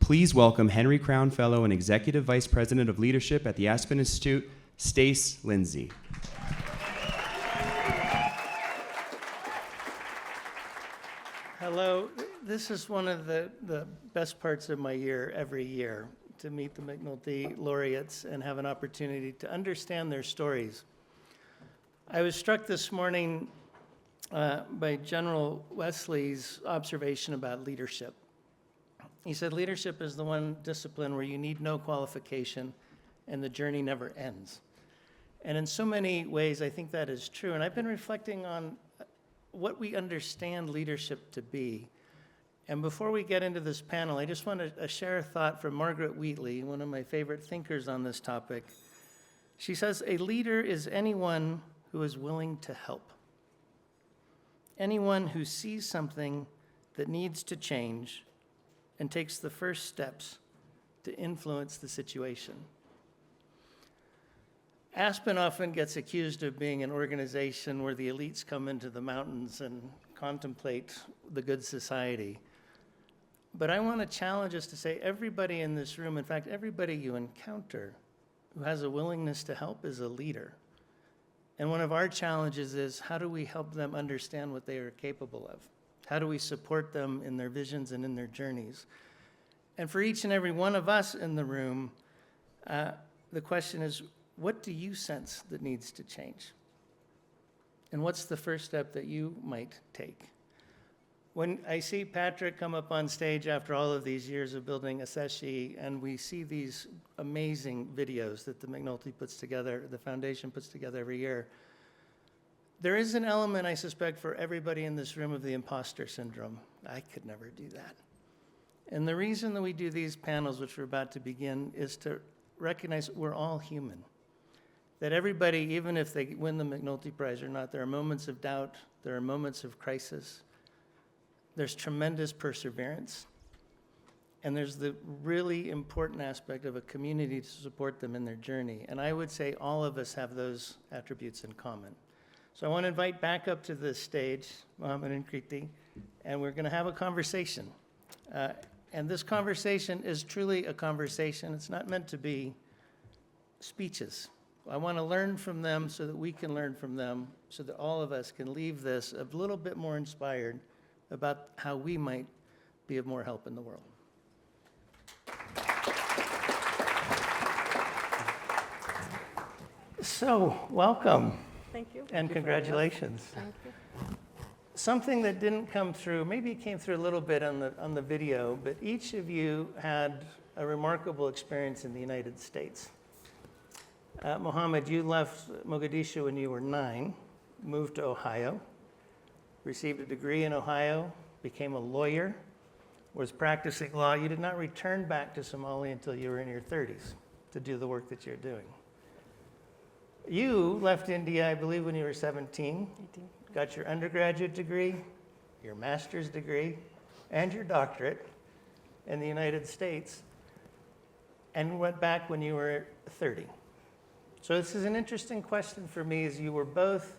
please welcome Henry Crown Fellow and Executive Vice President of Leadership at the Aspen Institute, Stace Lindsay. Hello. This is one of the best parts of my year every year, to meet the McNulty laureates and have an opportunity to understand their stories. I was struck this morning by General Wesley's observation about leadership. He said leadership is the one discipline where you need no qualification and the journey never ends. And in so many ways, I think that is true. And I've been reflecting on what we understand leadership to be. And before we get into this panel, I just want to share a thought from Margaret Wheatley, one of my favorite thinkers on this topic. She says, a leader is anyone who is willing to help. Anyone who sees something that needs to change and takes the first steps to influence the situation. Aspen often gets accused of being an organization where the elites come into the mountains and contemplate the good society. But I want to challenge us to say everybody in this room, in fact, everybody you encounter who has a willingness to help is a leader. And one of our challenges is, how do we help them understand what they are capable of? How do we support them in their visions and in their journeys? And for each and every one of us in the room, the question is, what do you sense that needs to change? And what's the first step that you might take? When I see Patrick come up on stage after all of these years of building Aseshi, and we see these amazing videos that the McNulty puts together, the foundation puts together every year, there is an element, I suspect, for everybody in this room of the imposter syndrome. I could never do that. And the reason that we do these panels, which we're about to begin, is to recognize we're all human. That everybody, even if they win the McNulty Prize or not, there are moments of doubt, there are moments of crisis, there's tremendous perseverance, and there's the really important aspect of a community to support them in their journey. And I would say all of us have those attributes in common. So I want to invite back up to the stage, Mohamed and Krithi, and we're going to have a conversation. And this conversation is truly a conversation. It's not meant to be speeches. I want to learn from them so that we can learn from them, so that all of us can leave this a little bit more inspired about how we might be of more help in the world. So, welcome. Thank you. And congratulations. Thank you. Something that didn't come through, maybe it came through a little bit on the video, but each of you had a remarkable experience in the United States. Mohamed, you left Mogadishu when you were 9, moved to Ohio, received a degree in Ohio, became a lawyer, was practicing law. You did not return back to Somalia until you were in your 30s to do the work that you're doing. You left India, I believe, when you were 17. 18. Got your undergraduate degree, your master's degree, and your doctorate in the United States, and went back when you were 30. So this is an interesting question for me, as you were both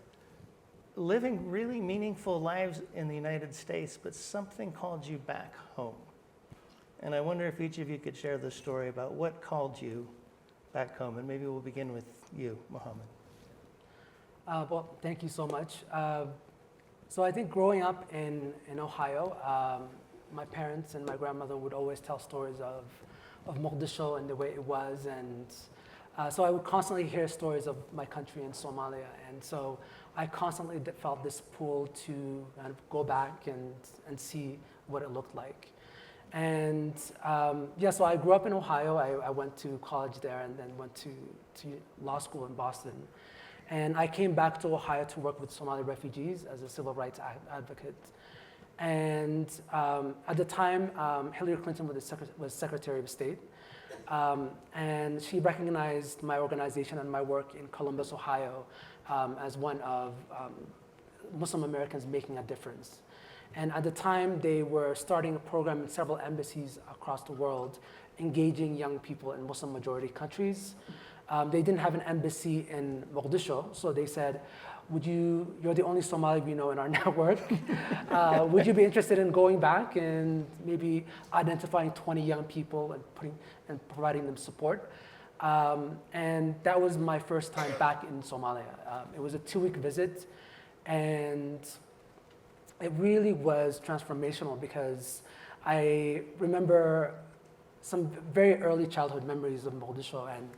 living really meaningful lives in the United States, but something called you back home. And I wonder if each of you could share the story about what called you back home, and maybe we'll begin with you, Mohamed. Well, thank you so much. So I think growing up in Ohio, my parents and my grandmother would always tell stories of Mogadishu and the way it was, and so I would constantly hear stories of my country in Somalia, and so I constantly felt this pull to kind of go back and see what it looked like. And so I grew up in Ohio. I went to college there and then went to law school in Boston. And I came back to Ohio to work with Somali refugees as a civil rights advocate. And at the time, Hillary Clinton was Secretary of State. And she recognized my organization and my work in Columbus, Ohio, as one of Muslim Americans making a difference. And at the time, they were starting a program in several embassies across the world, engaging young people in Muslim-majority countries. They didn't have an embassy in Mogadishu, so they said, you're the only Somali we know in our network. Would you be interested in going back and maybe identifying 20 young people and providing them support? And that was my first time back in Somalia. It was a 2-week visit, and it really was transformational because I remember some very early childhood memories of Mogadishu. And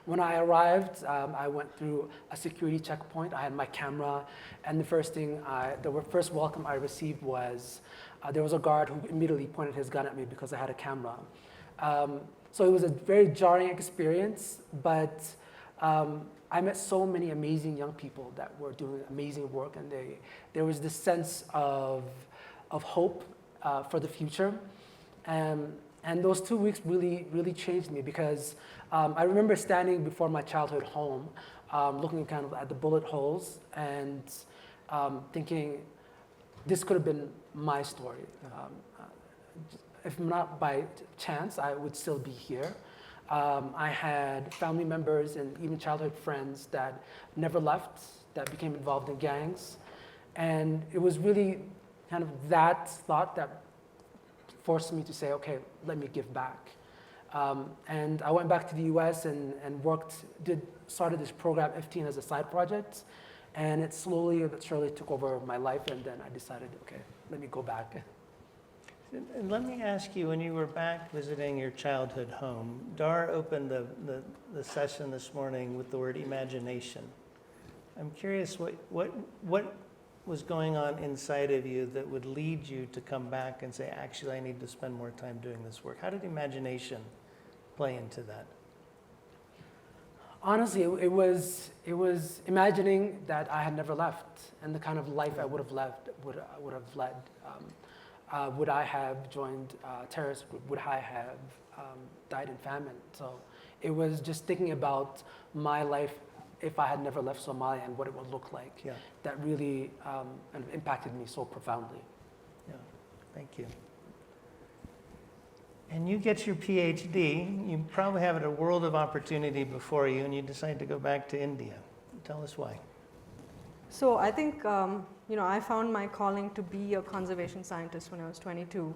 when I arrived, I went through a security checkpoint. I had my camera, and the first welcome I received was there was a guard who immediately pointed his gun at me because I had a camera. So it was a very jarring experience, but I met so many amazing young people that were doing amazing work, and there was this sense of hope for the future. And those 2 weeks really, really changed me because I remember standing before my childhood home, looking kind of at the bullet holes and thinking, this could have been my story. If not by chance, I would still be here. I had family members and even childhood friends that never left, that became involved in gangs. And it was really kind of that thought that forced me to say, okay, let me give back. And I went back to the US and started this program, Itfin, as a side project. And it slowly but surely took over my life. And then I decided, okay, let me go back. And let me ask you, when you were back visiting your childhood home, Dar opened the session this morning with the word imagination. I'm curious what was going on inside of you that would lead you to come back and say, actually, I need to spend more time doing this work? How did imagination play into that? Honestly, it was imagining that I had never left and the kind of life I would have led. Would I have joined a terrorist group? Would I have died in famine? So it was just thinking about my life if I had never left Somalia and what it would look like. Yeah. That really kind of impacted me so profoundly. Yeah, thank you. And you get your PhD, you probably have a world of opportunity before you, and you decide to go back to India. Tell us why. So I think, I found my calling to be a conservation scientist when I was 22.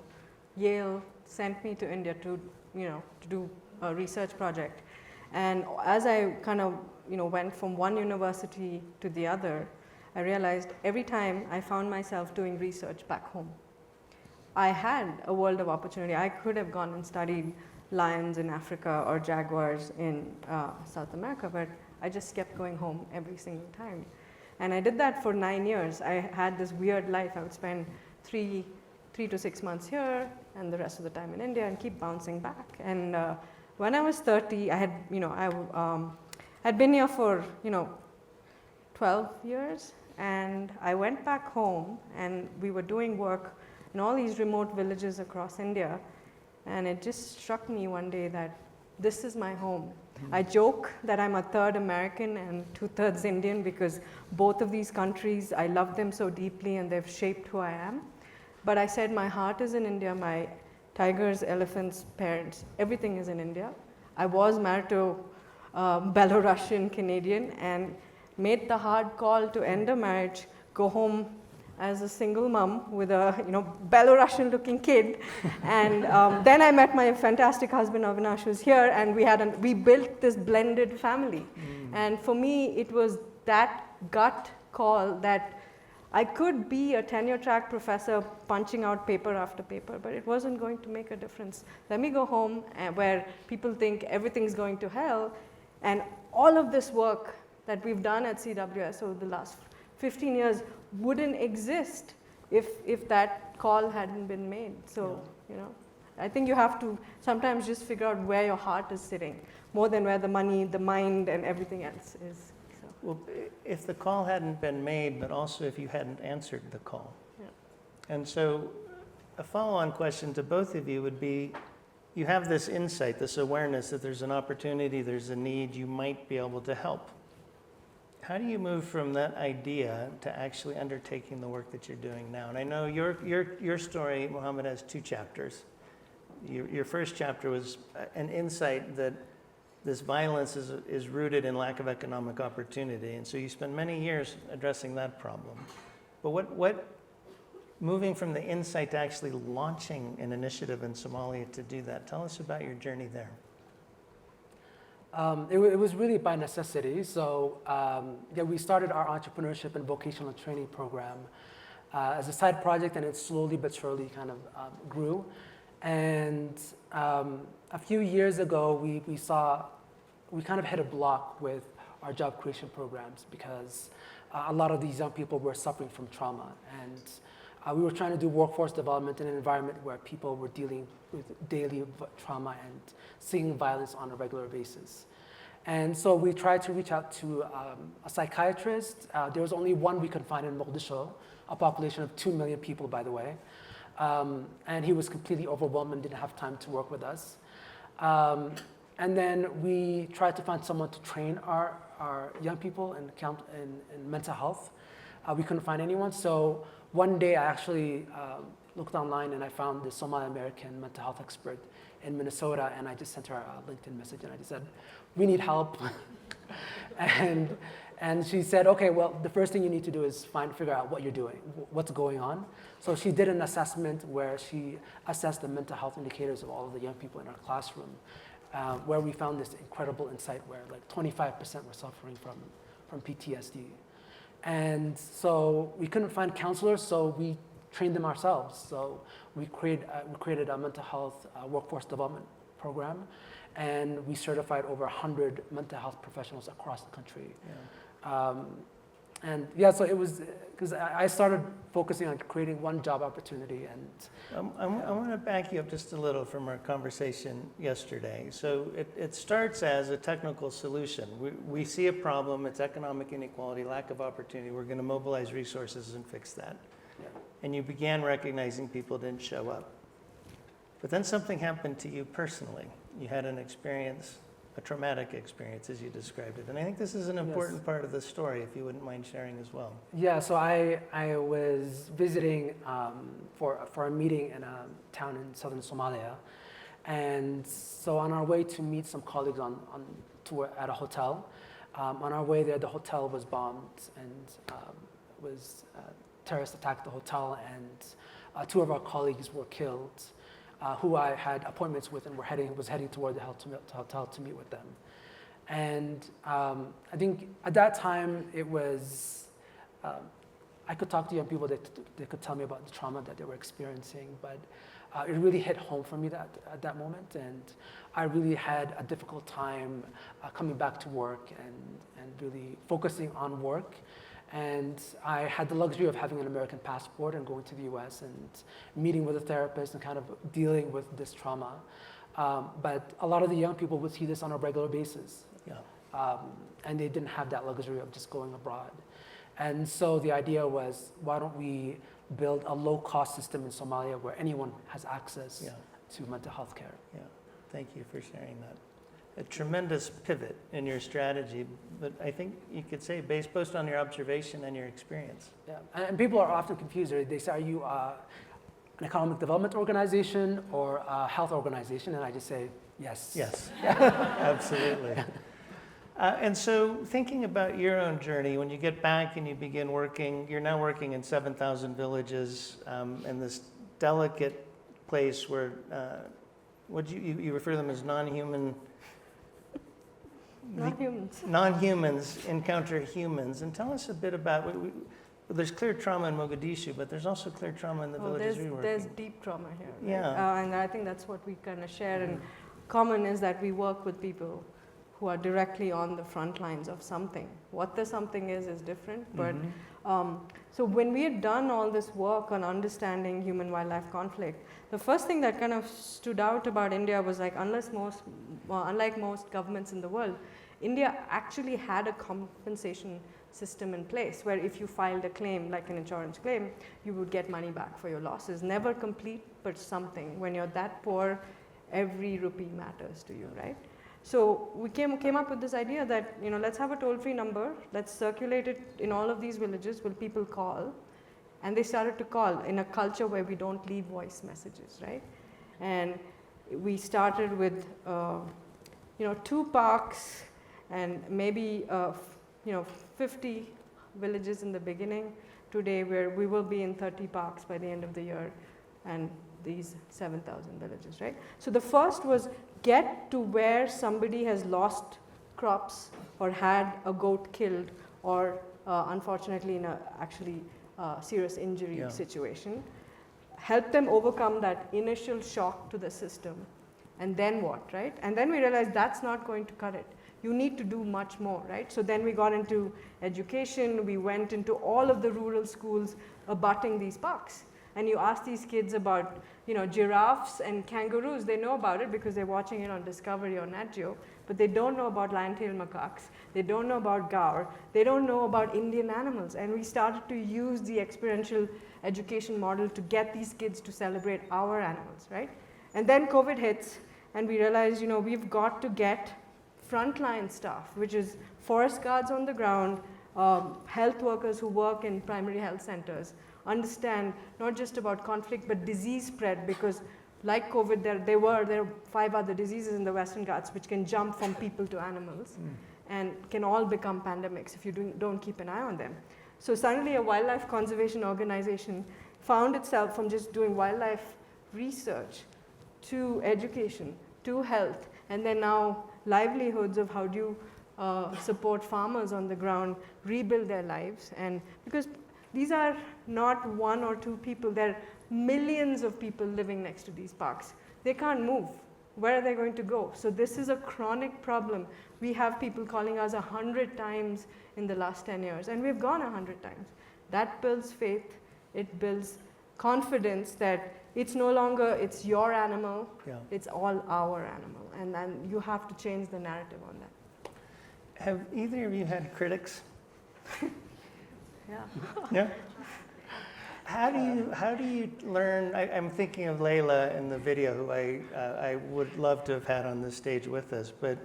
Yale sent me to India to do a research project. And as I kind of, went from one university to the other, I realized every time I found myself doing research back home, I had a world of opportunity. I could have gone and studied lions in Africa or jaguars in South America, but I just kept going home every single time. And I did that for 9 years. I had this weird life. I would spend three to 6 months here and the rest of the time in India and keep bouncing back. And when I was 30, I had, I'd been here for, 12 years. And I went back home and we were doing work in all these remote villages across India. And it just struck me one day that this is my home. I joke that I'm a third American and 2/3 Indian because both of these countries, I love them so deeply and they've shaped who I am. But I said my heart is in India, my tigers, elephants, parents, everything is in India. I was married to a Belarusian Canadian and made the hard call to end a marriage, go home as a single mom with a Belarusian looking kid. And then I met my fantastic husband Avinash, who's here, and we built this blended family. And for me, it was that gut call that I could be a tenure track professor punching out paper after paper, but it wasn't going to make a difference. Let me go home where people think everything's going to hell, and all of this work that we've done at CWS over the last 15 years wouldn't exist if that call hadn't been made. So, I think you have to sometimes just figure out where your heart is sitting, more than where the money, the mind, and everything else is. So. Well, if the call hadn't been made, but also if you hadn't answered the call. Yeah. And so a follow-on question to both of you would be, you have this insight, this awareness that there's an opportunity, there's a need, you might be able to help. How do you move from that idea to actually undertaking the work that you're doing now? And I know your story, Mohamed, has 2 chapters. Your first chapter was an insight that this violence is rooted in lack of economic opportunity. And so you spend many years addressing that problem. But what moving from the insight to actually launching an initiative in Somalia to do that, tell us about your journey there. It was really by necessity. So yeah, we started our entrepreneurship and vocational training program as a side project, and it slowly but surely kind of grew. And a few years ago, we kind of hit a block with our job creation programs because a lot of these young people were suffering from trauma. And we were trying to do workforce development in an environment where people were dealing with daily trauma and seeing violence on a regular basis. And so we tried to reach out to a psychiatrist. There was only one we could find in Mogadishu, a population of 2 million people, by the way. And he was completely overwhelmed and didn't have time to work with us. And then we tried to find someone to train our young people in mental health. We couldn't find anyone. So one day I actually looked online and I found this Somali American mental health expert in Minnesota, and I just sent her a LinkedIn message and I just said, we need help. And she said, okay, well, the first thing you need to do is figure out what you're doing, what's going on. So she did an assessment where she assessed the mental health indicators of all of the young people in our classroom, where we found this incredible insight where like 25% were suffering from PTSD. And so we couldn't find counselors, so we trained them ourselves. So we created a mental health workforce development program, and we certified over 100 mental health professionals across the country. Yeah. And yeah, so it was because I started focusing on creating one job opportunity. And I want to back you up just a little from our conversation yesterday. So it starts as a technical solution. We see a problem, it's economic inequality, lack of opportunity. We're going to mobilize resources and fix that. Yeah. And you began recognizing people didn't show up. But then something happened to you personally. You had an experience, a traumatic experience as you described it. And I think this is an important part of the story, if you wouldn't mind sharing as well. Yeah, so I was visiting for a meeting in a town in southern Somalia. And so on our way to meet some colleagues on tour at a hotel, on our way there, the hotel was bombed and terrorists attacked the hotel, and 2 of our colleagues were killed, who I had appointments with and was heading toward the hotel to meet with them. And I think at that time it was, I could talk to young people, they could tell me about the trauma that they were experiencing, but it really hit home for me at that moment, and I really had a difficult time coming back to work and really focusing on work. And I had the luxury of having an American passport and going to the US and meeting with a therapist and kind of dealing with this trauma. But a lot of the young people would see this on a regular basis. Yeah. And they didn't have that luxury of just going abroad. And so the idea was, why don't we build a low-cost system in Somalia where anyone has access to mental health care? Yeah. Thank you for sharing that. A tremendous pivot in your strategy, but I think you could say based both on your observation and your experience. Yeah, and people are often confused. They say, are you an economic development organization or a health organization? And I just say, yes. Yes, absolutely. And so thinking about your own journey, when you get back and you begin working, you're now working in 7,000 villages in this delicate place where, you refer to them as non-human? Non-humans. Non-humans encounter humans. And tell us a bit about, there's clear trauma in Mogadishu, but there's also clear trauma in the villages we work in. There's deep trauma here. Right? Yeah. And I think that's what we kind of share in common, is that we work with people who are directly on the front lines of something. What the something is different, but so when we had done all this work on understanding human-wildlife conflict, the first thing that kind of stood out about India was like, unlike most governments in the world, India actually had a compensation system in place where if you filed a claim, like an insurance claim, you would get money back for your losses. Never complete, but something. When you're that poor, every rupee matters to you, right? So we came up with this idea that, let's have a toll-free number, let's circulate it in all of these villages, will people call? And they started to call in a culture where we don't leave voice messages, right? And we started with 2 parks and maybe 50 villages in the beginning. Today we will be in 30 parks by the end of the year, and these 7,000 villages, right? So the first was get to where somebody has lost crops or had a goat killed or unfortunately in a actually serious injury situation. Help them overcome that initial shock to the system. And then what, right? And then we realized that's not going to cut it. You need to do much more, right? So then we got into education. We went into all of the rural schools abutting these parks. And you ask these kids about, giraffes and kangaroos. They know about it because they're watching it on Discovery or Nat Geo, but they don't know about lion-tailed macaques. They don't know about gaur. They don't know about Indian animals. And we started to use the experiential education model to get these kids to celebrate our animals, right? And then COVID hits, and we realized, we've got to get frontline staff, which is forest guards on the ground, health workers who work in primary health centers, understand not just about conflict but disease spread, because like COVID, there are 5 other diseases in the Western Ghats which can jump from people to animals and can all become pandemics if you don't keep an eye on them. So suddenly a wildlife conservation organization found itself from just doing wildlife research to education, to health, and then now livelihoods of how do you support farmers on the ground, rebuild their lives. And because these are not 1 or 2 people, there are millions of people living next to these parks. They can't move. Where are they going to go? So this is a chronic problem. We have people calling us 100 times in the last 10 years, and we've gone 100 times. That builds faith. It builds confidence that it's no longer it's your animal, it's all our animal. And then you have to change the narrative on that. Have either of you had critics? Yeah. Yeah. How do you learn? I'm thinking of Layla in the video, who I would love to have had on this stage with us, but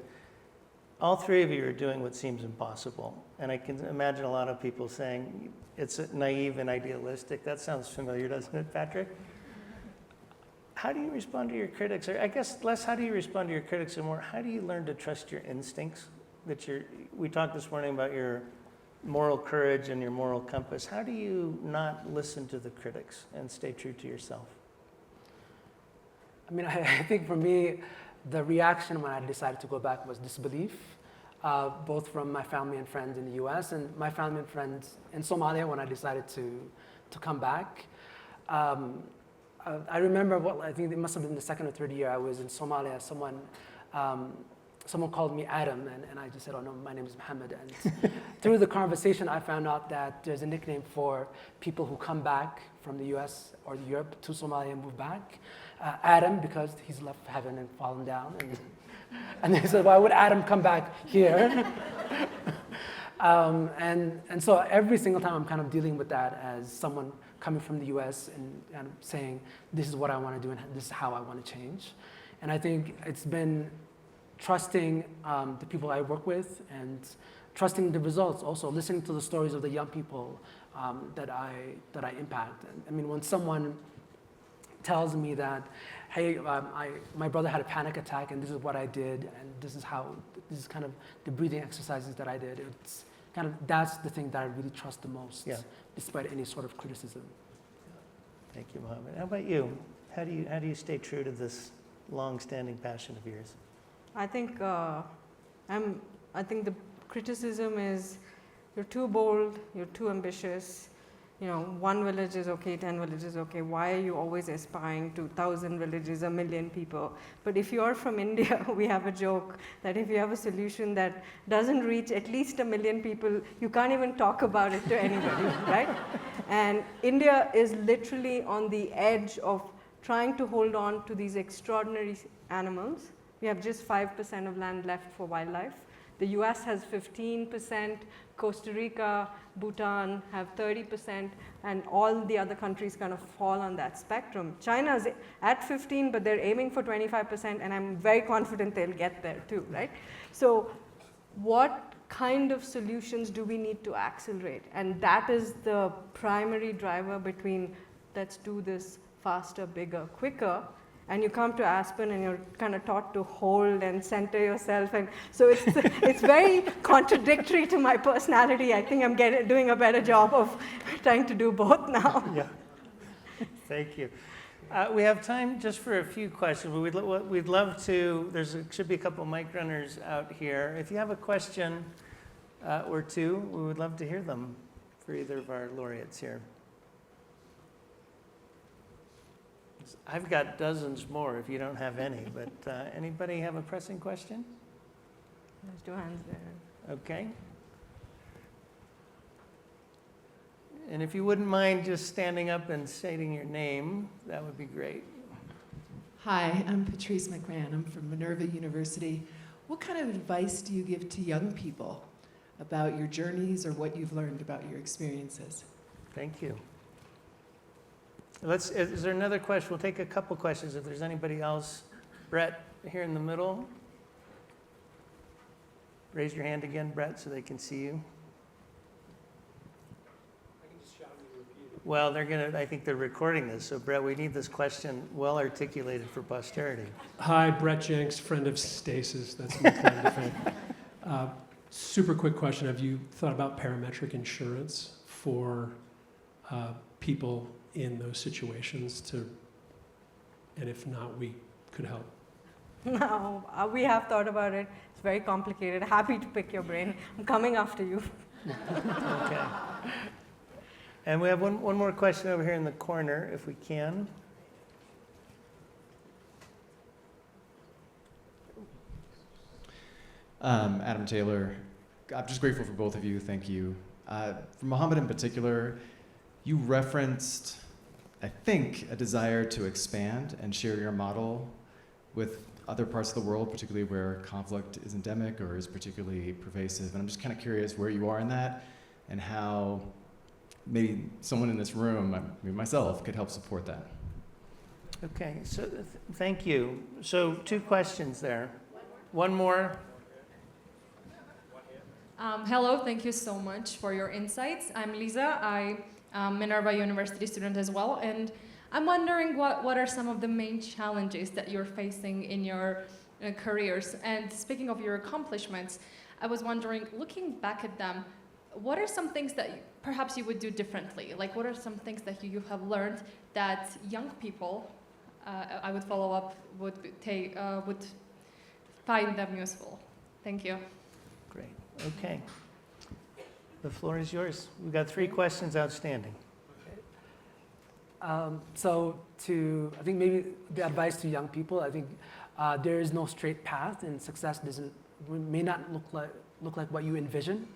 all 3 of you are doing what seems impossible. And I can imagine a lot of people saying it's naive and idealistic. That sounds familiar, doesn't it, Patrick? How do you respond to your critics? Or I guess less how do you respond to your critics and more how do you learn to trust your instincts? We talked this morning about your moral courage and your moral compass. How do you not listen to the critics and stay true to yourself? I mean, I think for me, the reaction when I decided to go back was disbelief, both from my family and friends in the US and my family and friends in Somalia when I decided to come back. I remember, I think it must have been the 2nd or 3rd year I was in Somalia. Someone called me Adam, and I just said, oh no, my name is Mohamed. And through the conversation, I found out that there's a nickname for people who come back from the US or Europe to Somalia and move back. Adam, because he's left heaven and fallen down. And they said, why would Adam come back here? And so every single time I'm kind of dealing with that as someone coming from the US and saying, this is what I want to do and this is how I want to change. And I think it's been trusting the people I work with and trusting the results, also listening to the stories of the young people that I impact. I mean, when someone tells me that, hey, my brother had a panic attack and this is what I did and this is kind of the breathing exercises that I did, it's kind of, that's the thing that I really trust the most, despite any sort of criticism. Thank you, Mohamed. How about you? How do you stay true to this long-standing passion of yours? I think the criticism is you're too bold, you're too ambitious. 1 village is okay, 10 villages is okay. Why are you always aspiring to 1,000 villages, 1 million people? But if you're from India, we have a joke that if you have a solution that doesn't reach at least 1 million people, you can't even talk about it to anybody, right? And India is literally on the edge of trying to hold on to these extraordinary animals. We have just 5% of land left for wildlife. The US has 15%, Costa Rica, Bhutan have 30%, and all the other countries kind of fall on that spectrum. China's at 15, but they're aiming for 25%, and I'm very confident they'll get there too, right? So what kind of solutions do we need to accelerate? And that is the primary driver between let's do this faster, bigger, quicker, And you come to Aspen and you're kind of taught to hold and center yourself. And so it's very contradictory to my personality. I think I'm doing a better job of trying to do both now. Yeah. Thank you. We have time just for a few questions. We'd love to, should be a couple mic runners out here. If you have a question or two, we would love to hear them for either of our laureates here. I've got dozens more if you don't have any, but anybody have a pressing question? There's two hands there. Okay. And if you wouldn't mind just standing up and stating your name, that would be great. Hi, I'm Patrice McMahon. I'm from Minerva University. What kind of advice do you give to young people about your journeys or what you've learned about your experiences? Thank you. Is there another question? We'll take a couple questions if there's anybody else. Brett, here in the middle. Raise your hand again, Brett, so they can see you. I can just shout and repeat it. Well, I think they're recording this, so Brett, we need this question well articulated for posterity. Hi, Brett Jenks, friend of Stace's. That's my claim to fame. Super quick question. Have you thought about parametric insurance for people in those situations and if not, we could help? No, we have thought about it. It's very complicated. Happy to pick your brain. I'm coming after you. Okay. And we have one more question over here in the corner, if we can. Adam Taylor, I'm just grateful for both of you. Thank you. For Mohamed in particular, you referenced, I think, a desire to expand and share your model with other parts of the world, particularly where conflict is endemic or is particularly pervasive. And I'm just kind of curious where you are in that and how maybe someone in this room, maybe myself, could help support that. Okay, so thank you. So 2 questions there. One more. Hello, thank you so much for your insights. I'm Lisa. I'm a Minerva University student as well, and I'm wondering what are some of the main challenges that you're facing in your careers. And speaking of your accomplishments, I was wondering, looking back at them, what are some things that perhaps you would do differently? Like, what are some things that you have learned that young people, I would follow up, would find them useful? Thank you. Great. Okay. The floor is yours. We've got 3 questions outstanding. So I think maybe the advice to young people, I think there is no straight path, and success may not look like what you envision.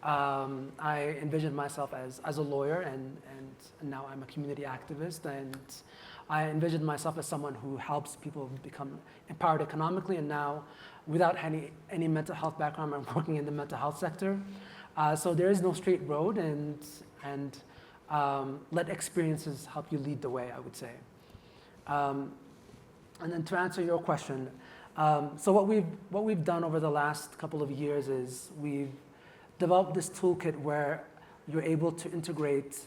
I envisioned myself as a lawyer, and now I'm a community activist, and I envisioned myself as someone who helps people become empowered economically, and now, without any mental health background, I'm working in the mental health sector. So there is no straight road, and let experiences help you lead the way, I would say. And then to answer your question, so what we've done over the last couple of years is we've developed this toolkit where you're able to integrate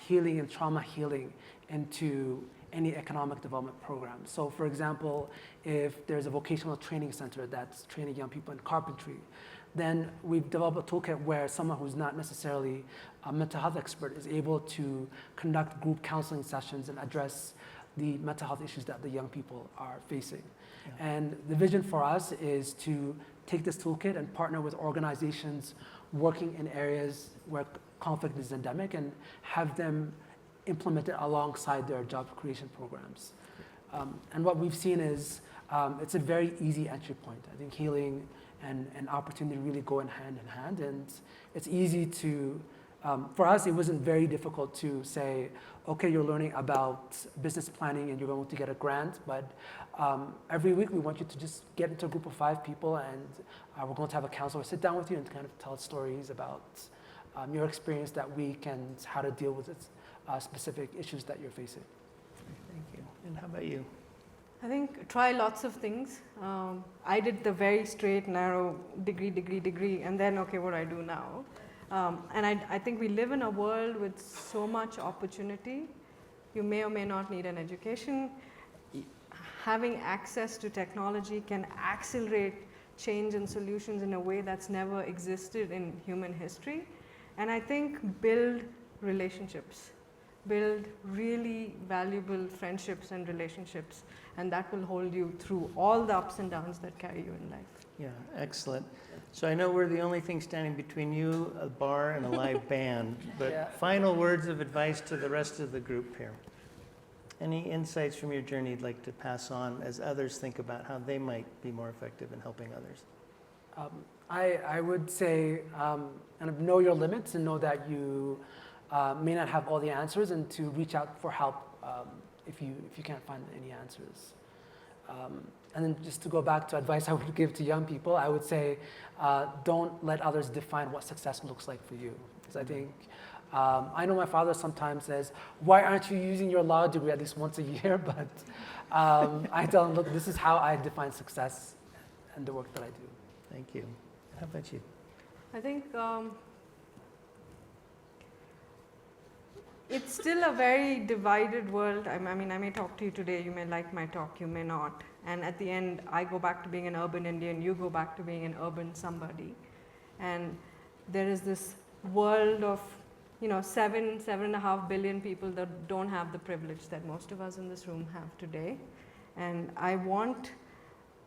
healing and trauma healing into any economic development program. So for example, if there's a vocational training center that's training young people in carpentry, then we've developed a toolkit where someone who's not necessarily a mental health expert is able to conduct group counseling sessions and address the mental health issues that the young people are facing. Yeah. And the vision for us is to take this toolkit and partner with organizations working in areas where conflict is endemic and have them implement it alongside their job creation programs. And what we've seen is it's a very easy entry point. I think healing and opportunity really go in hand, and it's easy to, for us, it wasn't very difficult to say, okay, you're learning about business planning and you're going to get a grant, but every week we want you to just get into a group of 5 people, and we're going to have a counselor sit down with you and kind of tell stories about your experience that week and how to deal with specific issues that you're facing. Thank you. And how about you? I think try lots of things. I did the very straight, narrow degree, and then, okay, what do I do now? And I think we live in a world with so much opportunity. You may or may not need an education. having access to technology can accelerate change and solutions in a way that's never existed in human history. And I think build relationships, build really valuable friendships and relationships, and that will hold you through all the ups and downs that carry you in life. Yeah, excellent. So I know we're the only thing standing between you, a bar, and a live band, but Yeah. final words of advice to the rest of the group here. Any insights from your journey you'd like to pass on as others think about how they might be more effective in helping others? I would say kind of know your limits and know that you may not have all the answers, and to reach out for help if you can't find any answers. And then just to go back to advice I would give to young people, I would say don't let others define what success looks like for you. Because I think, I know my father sometimes says, why aren't you using your law degree at least once a year? But I tell him, look, this is how I define success and the work that I do. Thank you. How about you? I think it's still a very divided world. I mean, I may talk to you today, you may like my talk, you may not. And at the end, I go back to being an urban Indian, you go back to being an urban somebody. And there is this world of 7.5 billion people that don't have the privilege that most of us in this room have today. And I want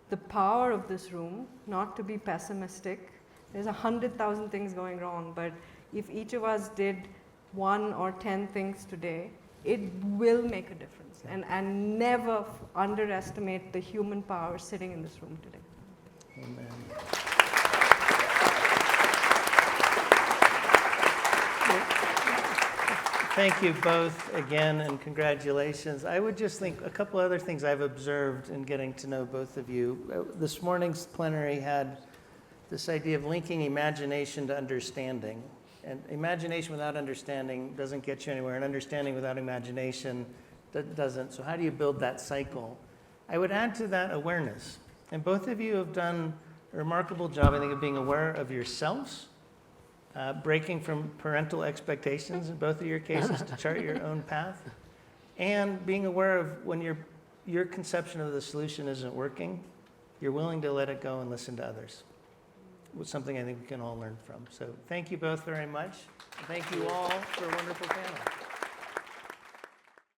the power of this room not to be pessimistic. There's 100,000 things going wrong, but if each of us did 1 or 10 things today, it will make a difference. And never underestimate the human power sitting in this room today. Amen. Thank you both again, and congratulations. I would just think a couple other things I've observed in getting to know both of you. This morning's plenary had this idea of linking imagination to understanding. And imagination without understanding doesn't get you anywhere, and understanding without imagination doesn't. So how do you build that cycle? I would add to that awareness. And both of you have done a remarkable job, I think, of being aware of yourselves, breaking from parental expectations in both of your cases to chart your own path, and being aware of when your conception of the solution isn't working, you're willing to let it go and listen to others. It's something I think we can all learn from. So thank you both very much. Thank you all for a wonderful panel.